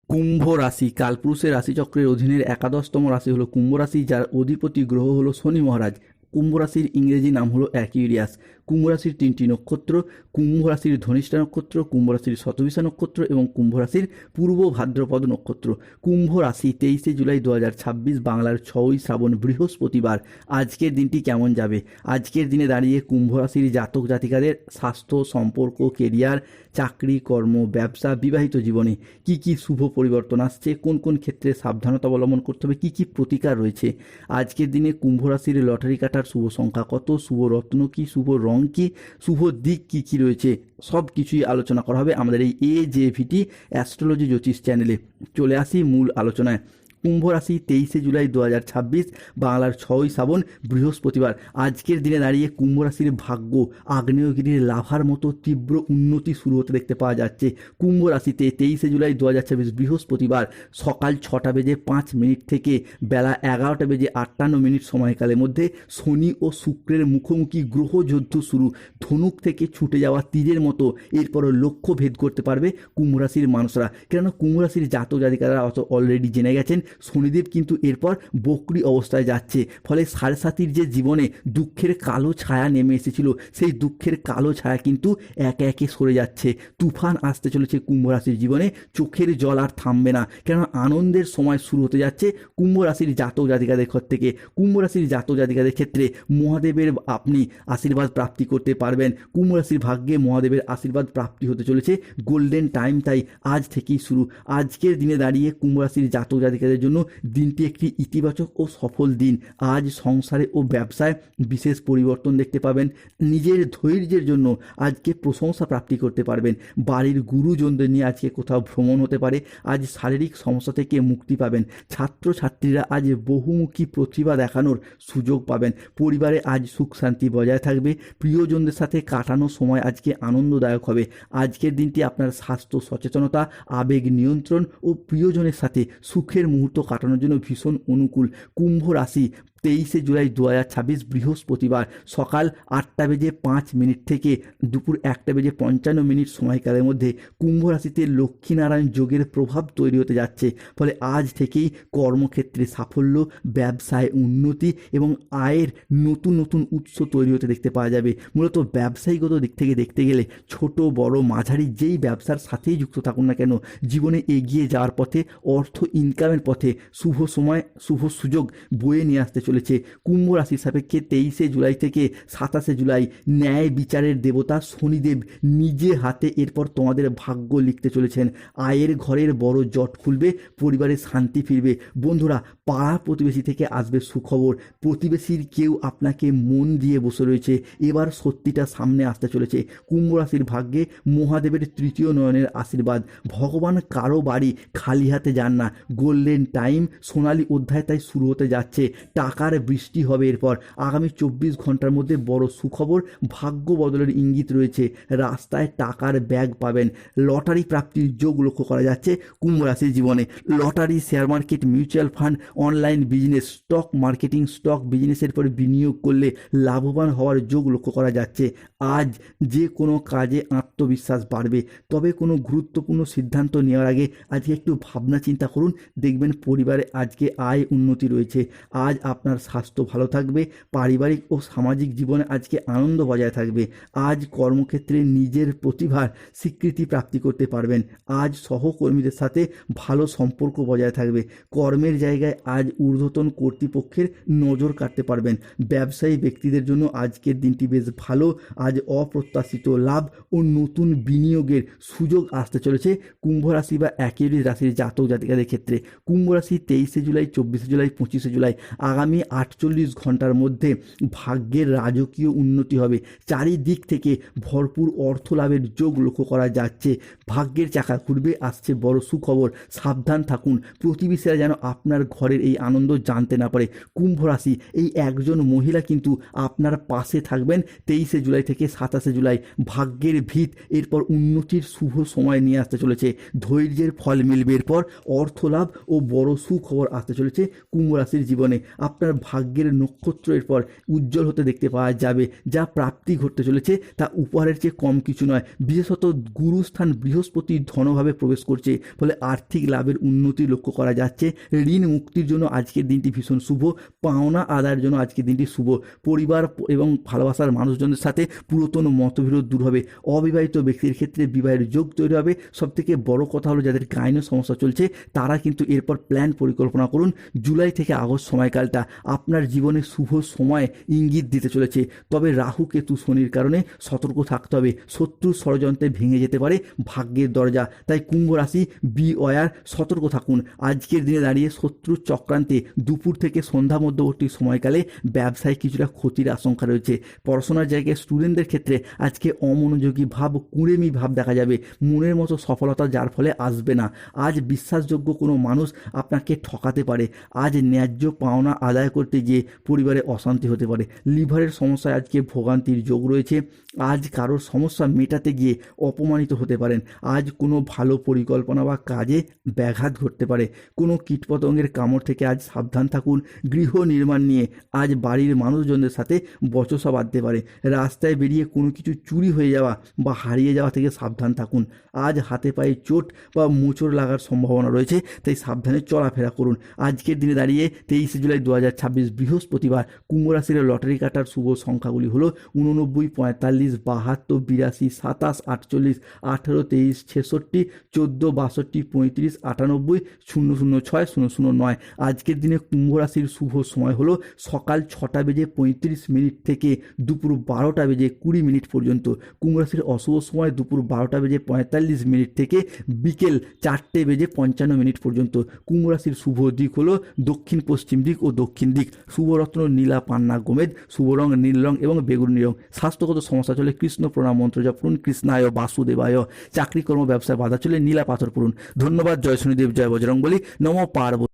কুম্ভ রাশি কালপুরুষের রাশিচক্রের অধীনের একাদশতম রাশি হলো কুম্ভ রাশি, যার অধিপতি গ্রহ হলো শনি মহারাজ। কুম্ভ রাশির ইংরেজি নাম হলো অ্যাকুয়ারিয়াস। কুম্ভ রাশির 3টি নক্ষত্র: কুম্ভ রাশির ধনিষ্ঠা নক্ষত্র, কুম্ভ রাশির শতভিষা নক্ষত্র এবং কুম্ভ রাশির পূর্ব ভাদ্রপদ নক্ষত্র। কুম্ভ রাশি 23শে জুলাই 2026, বাংলার 6ই শ্রাবণ, বৃহস্পতিবার। আজকের দিনটি কেমন যাবে? আজকের দিনে দাঁড়িয়ে কুম্ভ রাশির জাতক জাতিকাদের স্বাস্থ্য, সম্পর্ক, কেরিয়ার, চাকরি, কর্ম, ব্যবসা, বিবাহিত জীবনে কি কি শুভ পরিবর্তন আসছে, কোন কোন ক্ষেত্রে সাবধানতা অবলম্বন করতে হবে, কি কি প্রতিকার রয়েছে। আজকের দিনে কুম্ভ রাশির লটারি কাটার শুভ সংখ্যা কত, শুভ রত্ন কি, শুভ রং কি, শুভ দিক কি কি রয়েছে, সব কিছুই আলোচনা করা হবে আমাদের এই AJVT অ্যাস্ট্রোলজি জ্যোতিষ চ্যানেলে। চলে আসি মূল আলোচনায়। কুম্ভ রাশি 23শে জুলাই 2026, বাংলার 6ই শ্রাবণ, বৃহস্পতিবার। আজকের দিনে দাঁড়িয়ে কুম্ভ রাশির ভাগ্য আগ্নেয়গিরির লাভার মতো তীব্র উন্নতি শুরু হতে দেখতে পাওয়া যাচ্ছে। কুম্ভ রাশিতে 23শে জুলাই 2026 বৃহস্পতিবার সকাল 6টা বেজে 5 মিনিট থেকে বেলা 11টা বেজে 58 মিনিট সময়কালের মধ্যে শনি ও শুক্রের মুখোমুখি গ্রহযুদ্ধ শুরু। ধনুক থেকে ছুটে যাওয়া তীরের মতো এরপরও লক্ষ্য ভেদ করতে পারবে কুম্ভ রাশির মানুষরা। কেননা কুম্ভ রাশির জাতক জাতিকারা অলরেডি জেনে গেছেন শনিদেব কিন্তু এরপর বক্রী অবস্থায় যাচ্ছে। ফলে সাড়ে সাতির যে জীবনে দুঃখের কালো ছায়া নেমে এসেছিল, সেই দুঃখের কালো ছায়া কিন্তু একে একে সরে যাচ্ছে। তুফান আসতে চলেছে কুম্ভ রাশির জীবনে, চোখের জল আর থামবে না। কেন আনন্দের সময় শুরু হতে যাচ্ছে কুম্ভ রাশির জাতক জাতিকাদের ঘর থেকে। কুম্ভ রাশির জাতক জাতিকাদের ক্ষেত্রে মহাদেবের আপনি আশীর্বাদ প্রাপ্তি করতে পারবেন। কুম্ভ রাশির ভাগ্যে মহাদেবের আশীর্বাদ প্রাপ্তি হতে চলেছে। গোল্ডেন টাইম তাই আজ থেকেই শুরু। আজকের দিনে দাঁড়িয়ে কুম্ভ রাশির জাতক জাতিকাদের জন্য দিনটি একটি ইতিবাচক ও সফল দিন। আজ সংসারে ও ব্যবসায় বিশেষ পরিবর্তন দেখতে পাবেন। নিজের ধৈর্যের জন্য আজকে প্রশংসা প্রাপ্তি করতে পারবেন। বাড়ির গুরুজনদের নিয়ে আজকে কোথাও ভ্রমণ হতে পারে। আজ শারীরিক সমস্যা থেকে মুক্তি পাবেন। ছাত্রছাত্রীরা আজ বহুমুখী প্রতিভা দেখানোর সুযোগ পাবেন। পরিবারে আজ সুখ শান্তি বজায় থাকবে। প্রিয়জনদের সাথে কাটানো সময় আজকে আনন্দদায়ক হবে। আজকের দিনটি আপনার স্বাস্থ্য সচেতনতা, আবেগ নিয়ন্ত্রণ ও প্রিয়জনের সাথে সুখের মুহূর্ত কাটানোর জন্য ভীষণ অনুকূল। কুম্ভ রাশি 23শে জুলাই 2026 বৃহস্পতিবার সকাল 8টা বেজে 5 মিনিট থেকে দুপুর 1টা বেজে 55 মিনিট সময়কালের মধ্যে কুম্ভ রাশিতে লক্ষ্মীনারায়ণ যোগের প্রভাব তৈরি হতে যাচ্ছে। ফলে আজ থেকেই কর্মক্ষেত্রে সাফল্য, ব্যবসায় উন্নতি এবং আয়ের নতুন নতুন উৎস তৈরি হতে দেখতে পাওয়া যাবে। মূলত ব্যবসায়িকগত দিক থেকে দেখতে গেলে ছোট বড় মাঝারি যেই ব্যবসার সাথেই যুক্ত থাকুন না কেন, জীবনে এগিয়ে যাওয়ার পথে, অর্থ ইনকামের পথে শুভ সময়, শুভ সুযোগ বয়ে নিয়ে আসতে চলেছে। কুম্ভ রাশির সাপেক্ষে 23শে জুলাই থেকে 27শে জুলাই ন্যায় বিচারের দেবতা শনিদেব নিজে হাতে এরপর তোমাদের ভাগ্য লিখতে চলেছেন। আয়ের ঘরের বড় জট খুলবে, পরিবারে শান্তি ফিরবে। বন্ধুরা, পাড়া প্রতিবেশী থেকে আসবে সুখবর। প্রতিবেশীর কেউ আপনাকে মন দিয়ে বসে রয়েছে, এবার সত্যিটা সামনে আসতে চলেছে। কুম্ভ রাশির ভাগ্যে মহাদেবের তৃতীয় নয়নের আশীর্বাদ। ভগবান কারো বাড়ি খালি হাতে যান না। গোল্ডেন টাইম, সোনালী অধ্যায় তাই শুরু হতে যাচ্ছে। টাকার বৃষ্টি হবে এরপর। আগামী 24 ঘন্টার মধ্যে বড় সুখবর, ভাগ্য বদলের ইঙ্গিত রয়েছে। রাস্তায় টাকার ব্যাগ পাবেন। লটারি প্রাপ্তির যোগ লক্ষ্য করা যাচ্ছে কুম্ভ রাশির জীবনে। Lottery, share market, mutual fund, online business, stock marketing, stock বিজনেসের পরে বিনিয়োগ করলে লাভবান হওয়ার যোগ লক্ষ্য করা যাচ্ছে। আজ যে কোনো কাজে আত্মবিশ্বাস বাড়বে। তবে কোনো গুরুত্বপূর্ণ সিদ্ধান্ত নেওয়ার আগে আজকে একটু ভাবনা চিন্তা করুন। দেখবেন পরিবারে আজকে আয় উন্নতি রয়েছে। আজ আপনার স্বাস্থ্য ভালো থাকবে। পারিবারিক ও সামাজিক জীবনে আজকে আনন্দ বজায় থাকবে। আজ কর্মক্ষেত্রে নিজের প্রতিভার স্বীকৃতি প্রাপ্তি করতে পারবেন। আজ সহকর্মীদের সাথে ভালো সম্পর্ক বজায় থাকবে। কর্মের জায়গায় আজ ঊর্ধ্বতন কর্তৃপক্ষের নজর কাটতে পারবেন। ব্যবসায়ী ব্যক্তিদের জন্য আজকের দিনটি বেশ ভালো। আজ অপ্রত্যাশিত লাভ ও নতুন বিনিয়োগের সুযোগ আসতে চলেছে কুম্ভ রাশি বা একই রাশির জাতক জাতিকাদের ক্ষেত্রে। কুম্ভ রাশি 23শে জুলাই, 24শে জুলাই, 25শে জুলাই আগামী 48 ঘন্টার মধ্যে ভাগ্যের রাজকীয় উন্নতি হবে। চারিদিক থেকে ভরপুর অর্থ লাভের যোগ লক্ষ্য করা যাচ্ছে। ভাগ্যের চাকা ঘুরবে, আসছে বড় সুখবর। সাবধান থাকুন, প্রতিবেশীরা যেন আপনার ঘরের এই আনন্দ জানতে না পারে। কুম্ভ রাশি, এই একজন মহিলা কিন্তু আপনার পাশে থাকবেন 23শে জুলাই থেকে 27শে জুলাই। ভাগ্যের ভিত এরপর উন্নতির শুভ সময় নিয়ে আসতে চলেছে। ধৈর্যের ফল মিলবে এরপর। অর্থ লাভ ও বড় সুখবর আসতে চলেছে কুম্ভ রাশির জীবনে। আপনার আপনার ভাগ্যের নক্ষত্র এরপর উজ্জ্বল হতে দেখতে পাওয়া যাবে। যা প্রাপ্তি ঘটতে চলেছে তা উপহারের চেয়ে কম কিছু নয়। বিশেষত গুরুস্থান বৃহস্পতি ধনভাবে প্রবেশ করছে, ফলে আর্থিক লাভের উন্নতি লক্ষ্য করা যাচ্ছে। ঋণ মুক্তির জন্য আজকের দিনটি ভীষণ শুভ। পাওনা আদায়ের জন্য আজকের দিনটি শুভ। পরিবার এবং ভালোবাসার মানুষজনের সাথে পুরাতন মতবিরোধ দূর হবে। অবিবাহিত ব্যক্তির ক্ষেত্রে বিবাহের যোগ তৈরি হবে। সবথেকে বড় কথা হলো যাদের গাইনো সমস্যা চলছে তারা কিন্তু এরপর প্ল্যান পরিকল্পনা করুন। জুলাই থেকে আগস্ট সময়কালটা আপনার জীবনে শুভ সময় ইঙ্গিত দিতে চলেছে। তবে রাহু কেতু শনির কারণে সতর্ক থাকতে হবে। শত্রুর ষড়যন্ত্রে ভেঙে যেতে পারে ভাগ্যের দরজা। তাই কুম্ভ রাশি বি ওয়ার, সতর্ক থাকুন। আজকের দিনে দাঁড়িয়ে শত্রুর চক্রান্তে দুপুর থেকে সন্ধ্যা মধ্যবর্তী সময়কালে ব্যবসায় কিছুটা ক্ষতির আশঙ্কা রয়েছে। পড়াশোনার জায়গায় স্টুডেন্টদের ক্ষেত্রে আজকে অমনোযোগী ভাব, কুঁড়েমি ভাব দেখা যাবে। মনের মতো সফলতা যার ফলে আসবে না। আজ বিশ্বাসযোগ্য কোনো মানুষ আপনাকে ঠকাতে পারে। আজ ন্যায্য পাওনা আদায় করতে গিয়ে পরিবারে অশান্তি হতে পারে। লিভারের সমস্যায় আজকে ভোগান্তির যোগ রয়েছে। আজ কারোর সমস্যা মেটাতে গিয়ে অপমানিত হতে পারেন। আজ কোনো ভালো পরিকল্পনা বা কাজে ব্যাঘাত ঘটতে পারে। কোনো কীটপতঙ্গের কামড় থেকে আজ সাবধান থাকুন। গৃহ নির্মাণ নিয়ে আজ বাড়ির মানুষজনদের সাথে বচসা বাঁধতে পারে। রাস্তায় বেরিয়ে কোনো কিছু চুরি হয়ে যাওয়া বা হারিয়ে যাওয়া থেকে সাবধান থাকুন। আজ হাতে পায়ে চোট বা মোচড় লাগার সম্ভাবনা রয়েছে, তাই সাবধানে চলাফেরা করুন। আজকের দিনে দাঁড়িয়ে 23 জুলাই 2026 বৃহস্পতিবার কুম্ভ রাশির লটারি কাটার শুভ সংখ্যাগুলি হলো 89, 45, 72, 82, 27, 48, 18, 23, 66, 14, 62, 35, 98, 006, 009। আজকের দিনে কুম্ভ রাশির শুভ সময় হলো সকাল 6:35 থেকে দুপুর 12:20 পর্যন্ত। কুম্ভ রাশির অশুভ সময় দুপুর 12:45 থেকে বিকেল 4:55 পর্যন্ত। কুম্ভ রাশির শুভ দিক হলো দক্ষিণ পশ্চিম দিক ও দক্ষিণ দিক। শুভরত্ন নীলা পান্না গোমেদ, শুভ রং নীল রং এবং বেগুনি রং। স্বাস্থ্যগত সমস্যা চলে কৃষ্ণ প্রণাম মন্ত্র জপ করুন। কৃষ্ণায় বাসুদেবায়। চাকরি কর্ম ব্যবসায় বাধা চলে নীলা পাথর পড়ুন। ধন্যবাদ। জয় শনিদেব, জয় বজরংবলী, নমো পার্বতী।